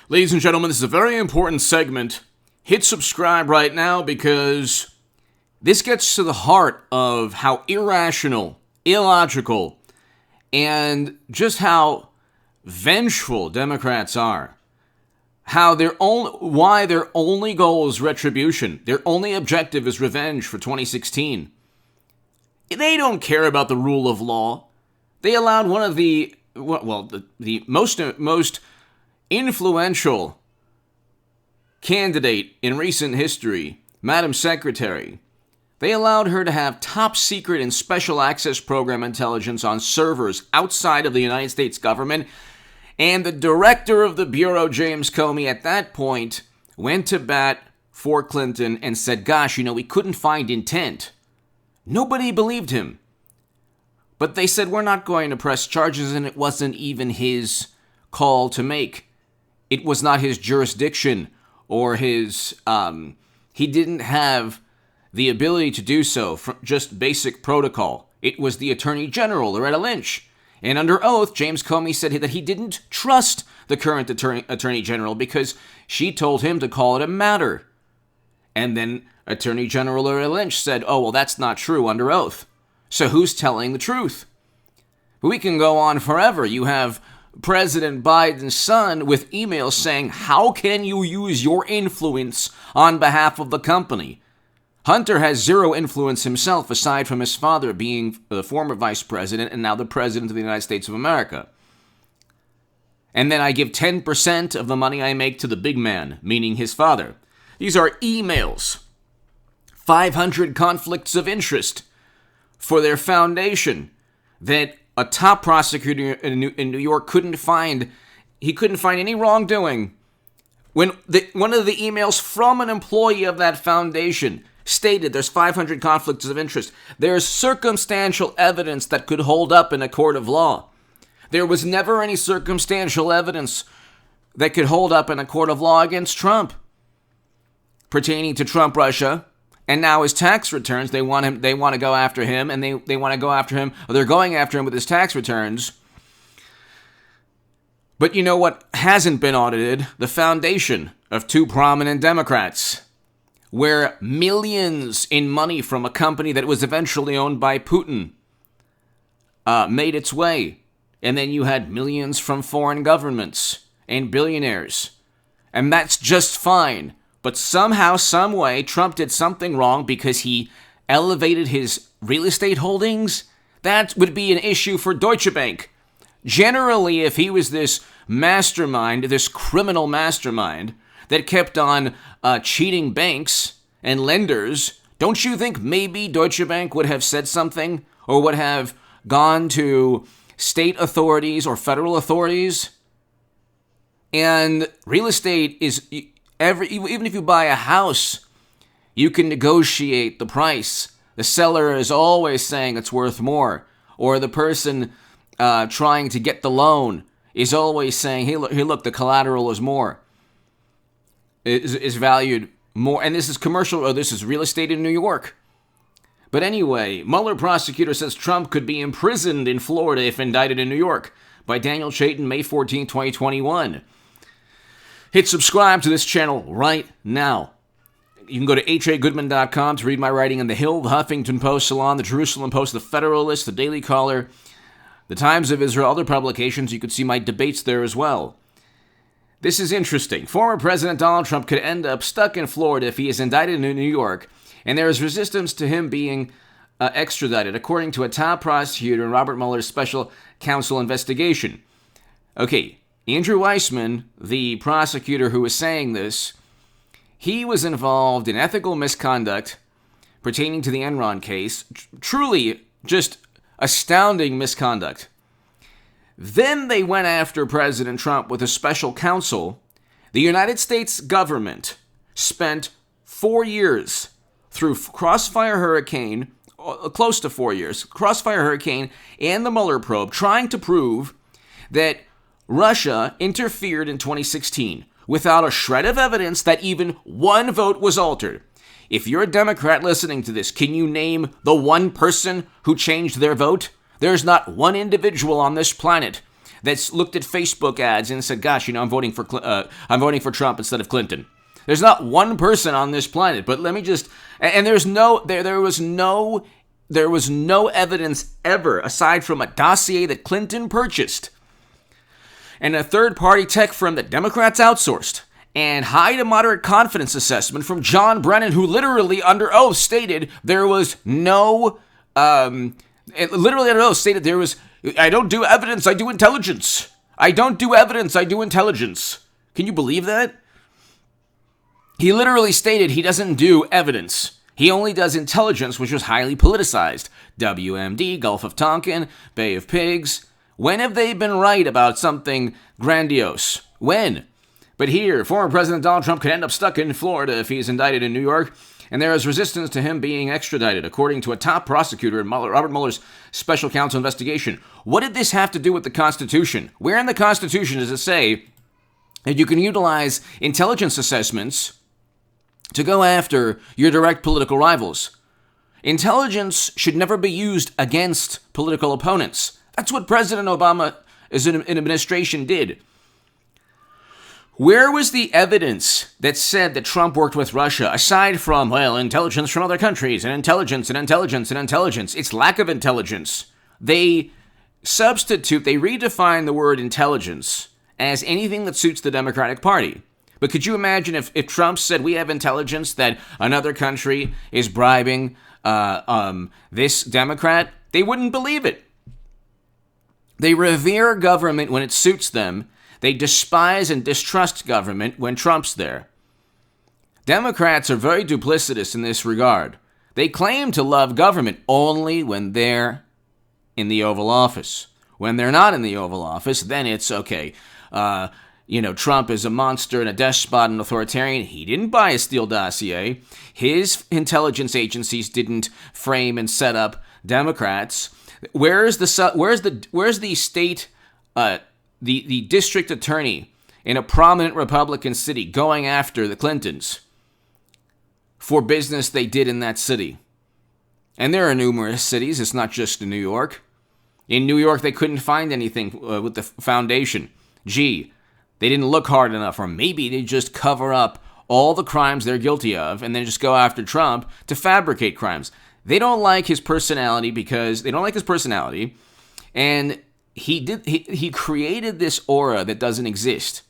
Ladies and gentlemen, this is a very important segment. Hit subscribe right now because this gets to the heart of how irrational, illogical, and just how vengeful Democrats are. Why their only goal is retribution. Their only objective is revenge for 2016. They don't care about the rule of law. They allowed one of the most influential candidate in recent history, Madam Secretary. They allowed her to have top secret and special access program intelligence on servers outside of the United States government. And the director of the Bureau, James Comey, at that point went to bat for Clinton and said, gosh, we couldn't find intent. Nobody believed him. But they said, we're not going to press charges, and it wasn't even his call to make. It was not his jurisdiction or his, he didn't have the ability to do so from just basic protocol. It was the Attorney General, Loretta Lynch. And under oath, James Comey said that he didn't trust the current Attorney General because she told him to call it a matter. And then Attorney General Loretta Lynch said, oh, well, that's not true under oath. So who's telling the truth? We can go on forever. You have President Biden's son with emails saying, how can you use your influence on behalf of the company? Hunter has zero influence himself aside from his father being the former vice president and now the president of the United States of America. And then I give 10% of the money I make to the big man, meaning his father. These are emails. 500 conflicts of interest for their foundation that a top prosecutor in New York couldn't find any wrongdoing. When one of the emails from an employee of that foundation stated there's 500 conflicts of interest, there's circumstantial evidence that could hold up in a court of law. There was never any circumstantial evidence that could hold up in a court of law against Trump pertaining to Trump Russia. And now his tax returns, they want to go after him, and they want to go after him, or they're going after him with his tax returns. But you know what hasn't been audited? The foundation of two prominent Democrats, where millions in money from a company that was eventually owned by Putin made its way. And then you had millions from foreign governments and billionaires. And that's just fine. But somehow, some way, Trump did something wrong because he elevated his real estate holdings. That would be an issue for Deutsche Bank. Generally, if he was this mastermind, this criminal mastermind that kept on cheating banks and lenders, don't you think maybe Deutsche Bank would have said something or would have gone to state authorities or federal authorities? And real estate is... even if you buy a house, you can negotiate the price. The seller is always saying it's worth more. Or the person trying to get the loan is always saying, hey, look, the collateral is more. Is valued more. And this is commercial, or this is real estate in New York. But anyway, Mueller prosecutor says Trump could be imprisoned in Florida if indicted in New York. By Daniel Chayton, May 14, 2021. Hit subscribe to this channel right now. You can go to hagoodman.com to read my writing in The Hill, The Huffington Post, Salon, The Jerusalem Post, The Federalist, The Daily Caller, The Times of Israel, other publications. You could see my debates there as well. This is interesting. Former President Donald Trump could end up stuck in Florida if he is indicted in New York, and there is resistance to him being extradited, according to a top prosecutor in Robert Mueller's special counsel investigation. Okay. Andrew Weissman, the prosecutor who was saying this, he was involved in ethical misconduct pertaining to the Enron case. Truly just astounding misconduct. Then they went after President Trump with a special counsel. The United States government spent 4 years through Crossfire Hurricane, close to 4 years, Crossfire Hurricane and the Mueller probe, trying to prove that Russia interfered in 2016 without a shred of evidence that even one vote was altered. If you're a Democrat listening to this, can you name the one person who changed their vote? There's not one individual on this planet that's looked at Facebook ads and said, "Gosh, I'm voting for Trump instead of Clinton." There's not one person on this planet. But let me just, and there was no evidence ever aside from a dossier that Clinton purchased and a third-party tech firm that Democrats outsourced, and high to moderate confidence assessment from John Brennan, who literally under oath stated there was no, literally under oath stated there was, "I don't do evidence, I do intelligence. I don't do evidence, I do intelligence." Can you believe that? He literally stated he doesn't do evidence. He only does intelligence, which was highly politicized. WMD, Gulf of Tonkin, Bay of Pigs. When have they been right about something grandiose? When? But here, former President Donald Trump could end up stuck in Florida if he's indicted in New York, and there is resistance to him being extradited, according to a top prosecutor in Robert Mueller's special counsel investigation. What did this have to do with the Constitution? Where in the Constitution does it say that you can utilize intelligence assessments to go after your direct political rivals? Intelligence should never be used against political opponents. That's what President Obama as an administration did. Where was the evidence that said that Trump worked with Russia, aside from, intelligence from other countries, and intelligence, and intelligence, and intelligence? It's lack of intelligence. They redefine the word intelligence as anything that suits the Democratic Party. But could you imagine if Trump said we have intelligence that another country is bribing this Democrat? They wouldn't believe it. They revere government when it suits them. They despise and distrust government when Trump's there. Democrats are very duplicitous in this regard. They claim to love government only when they're in the Oval Office. When they're not in the Oval Office, then it's okay. Trump is a monster and a despot and authoritarian. He didn't buy a Steele dossier. His intelligence agencies didn't frame and set up Democrats. Where's the state, the district attorney in a prominent Republican city going after the Clintons for business they did in that city? And there are numerous cities. It's not just in New York. In New York, they couldn't find anything with the foundation. Gee, they didn't look hard enough, or maybe they just cover up all the crimes they're guilty of and then just go after Trump to fabricate crimes. They don't like his personality and he created this aura that doesn't exist.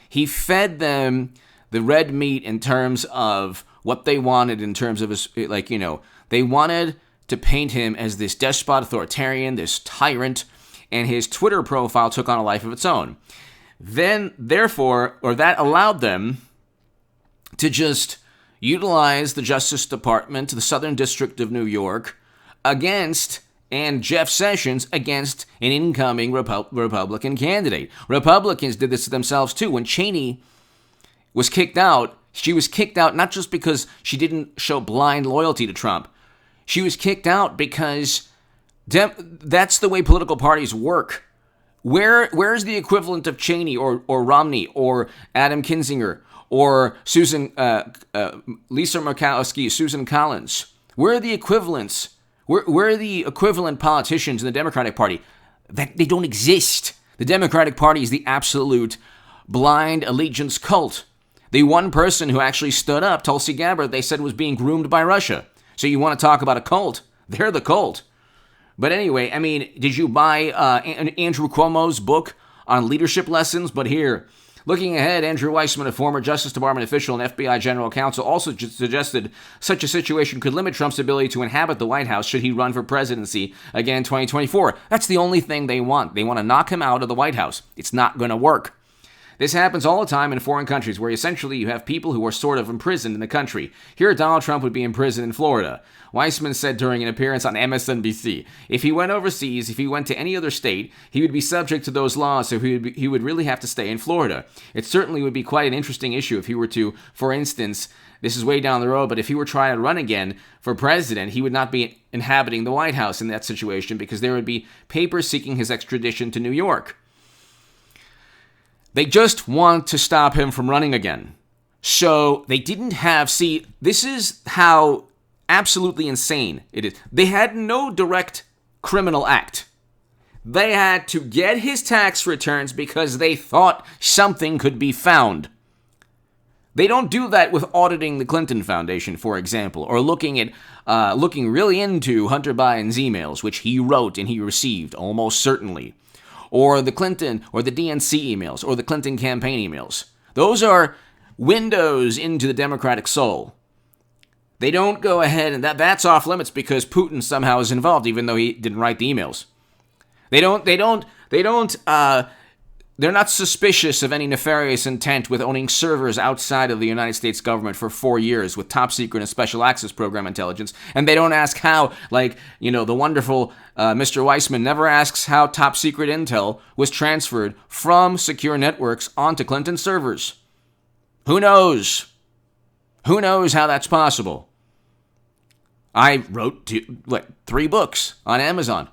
He fed them the red meat in terms of what they wanted, in terms of his, they wanted to paint him as this despot authoritarian, this tyrant, and his Twitter profile took on a life of its own. That allowed them to just utilize the Justice Department, the Southern District of New York, and Jeff Sessions against an incoming Republican candidate. Republicans did this to themselves too. When Cheney was kicked out, she was kicked out not just because she didn't show blind loyalty to Trump. She was kicked out because that's the way political parties work. Where's the equivalent of Cheney or Romney or Adam Kinzinger or Lisa Murkowski, Susan Collins? Where are the equivalents? Where are the equivalent politicians in the Democratic Party? That they don't exist. The Democratic Party is the absolute blind allegiance cult. The one person who actually stood up, Tulsi Gabbard, they said was being groomed by Russia. So you want to talk about a cult? They're the cult. But anyway, did you buy Andrew Cuomo's book on leadership lessons? But here, looking ahead, Andrew Weissman, a former Justice Department official and FBI general counsel, also suggested such a situation could limit Trump's ability to inhabit the White House should he run for presidency again in 2024. That's the only thing they want. They want to knock him out of the White House. It's not going to work. This happens all the time in foreign countries where essentially you have people who are sort of imprisoned in the country. Here, Donald Trump would be imprisoned in Florida. Weissman said during an appearance on MSNBC, if he went overseas, if he went to any other state, he would be subject to those laws, so he would really have to stay in Florida. It certainly would be quite an interesting issue if he were to, for instance, this is way down the road, but if he were trying to run again for president, he would not be inhabiting the White House in that situation because there would be papers seeking his extradition to New York. They just want to stop him from running again. So they didn't have, this is how absolutely insane it is. They had no direct criminal act. They had to get his tax returns because they thought something could be found. They don't do that with auditing the Clinton Foundation, for example, or looking really into Hunter Biden's emails, which he wrote and he received, almost certainly, or the Clinton or the DNC emails, or the Clinton campaign emails. Those are windows into the Democratic soul. They don't go ahead, and that's off limits because Putin somehow is involved, even though he didn't write the emails. They're not suspicious of any nefarious intent with owning servers outside of the United States government for 4 years with top secret and special access program intelligence. And they don't ask how, the wonderful Mr. Weissman never asks how top secret intel was transferred from secure networks onto Clinton servers. Who knows? Who knows how that's possible? I wrote 3 books on Amazon.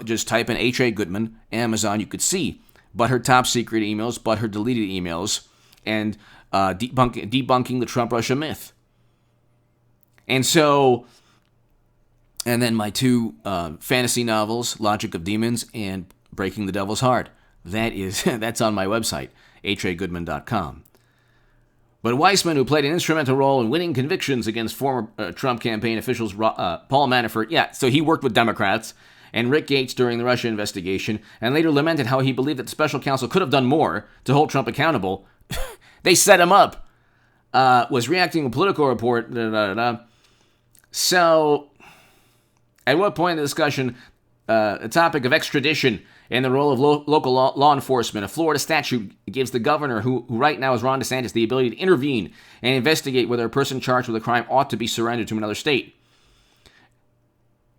Just type in H.A. Goodman, Amazon, you could see. But her top secret emails, but her deleted emails, and debunking the Trump-Russia myth. And then my 2 fantasy novels, Logic of Demons and Breaking the Devil's Heart. That's on my website, hagoodman.com. But Weissman, who played an instrumental role in winning convictions against former Trump campaign officials, Paul Manafort, so he worked with Democrats, and Rick Gates during the Russia investigation, and later lamented how he believed that the special counsel could have done more to hold Trump accountable. They set him up. Was reacting to a Politico report. So, at what point in the discussion, the topic of extradition and the role of local law enforcement, a Florida statute gives the governor, who right now is Ron DeSantis, the ability to intervene and investigate whether a person charged with a crime ought to be surrendered to another state.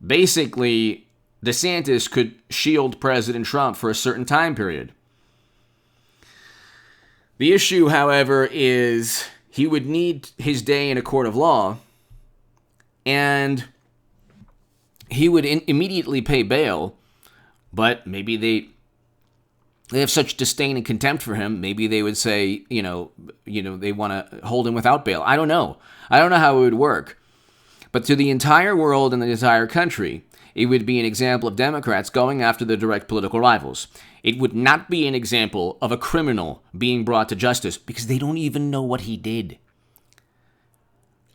Basically, DeSantis could shield President Trump for a certain time period. The issue, however, is he would need his day in a court of law, and he would immediately pay bail, but maybe they have such disdain and contempt for him, maybe they would say, they want to hold him without bail. I don't know. I don't know how it would work. But to the entire world and the entire country, it would be an example of Democrats going after their direct political rivals. It would not be an example of a criminal being brought to justice because they don't even know what he did.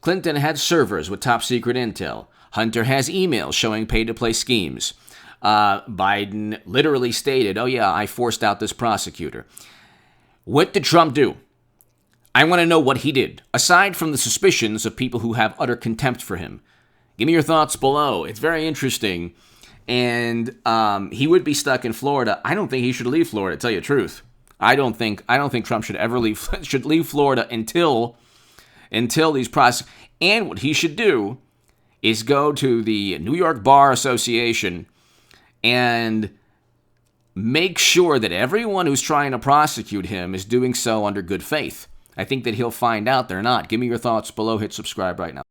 Clinton had servers with top secret intel. Hunter has emails showing pay-to-play schemes. Biden literally stated, I forced out this prosecutor. What did Trump do? I want to know what he did, aside from the suspicions of people who have utter contempt for him. Give me your thoughts below. It's very interesting. And he would be stuck in Florida. I don't think he should leave Florida, to tell you the truth. I don't think Trump should ever leave Florida until these process. And what he should do is go to the New York Bar Association and make sure that everyone who's trying to prosecute him is doing so under good faith. I think that he'll find out they're not. Give me your thoughts below. Hit subscribe right now.